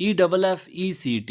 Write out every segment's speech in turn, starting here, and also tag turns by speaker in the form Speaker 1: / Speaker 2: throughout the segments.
Speaker 1: EFFECT،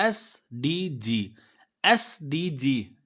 Speaker 1: SDG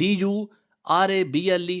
Speaker 1: DURABLE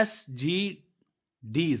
Speaker 1: SDGs،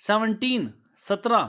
Speaker 1: 17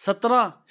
Speaker 1: 17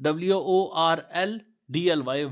Speaker 1: WORLDLY،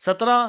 Speaker 1: 17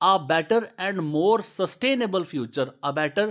Speaker 1: a better and more sustainable future، a better،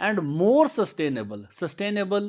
Speaker 1: and more sustainable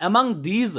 Speaker 1: among these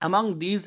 Speaker 1: among these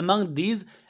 Speaker 1: among these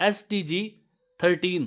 Speaker 1: SDG 13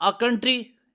Speaker 1: A country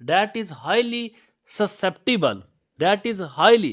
Speaker 1: that is highly susceptible, that is highly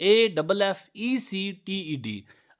Speaker 1: AFFECTED,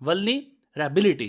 Speaker 1: vulnerability,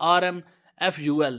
Speaker 1: HARMFUL,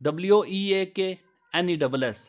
Speaker 1: WEAKNESS.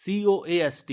Speaker 1: COAST،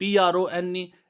Speaker 1: PRONE،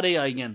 Speaker 1: RAIN.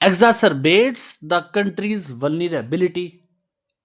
Speaker 1: exacerbates the country's vulnerability،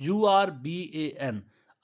Speaker 1: URBAN،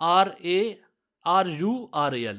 Speaker 1: RURAL،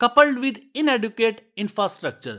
Speaker 1: coupled with inadequate infrastructure۔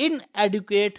Speaker 1: inadequate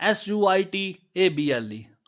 Speaker 1: SUITABLE،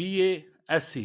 Speaker 1: BASC۔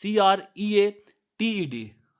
Speaker 1: CREATED۔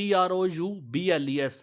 Speaker 1: TROUBLES،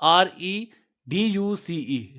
Speaker 1: REDUCE،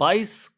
Speaker 1: 22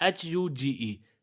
Speaker 1: HUGE،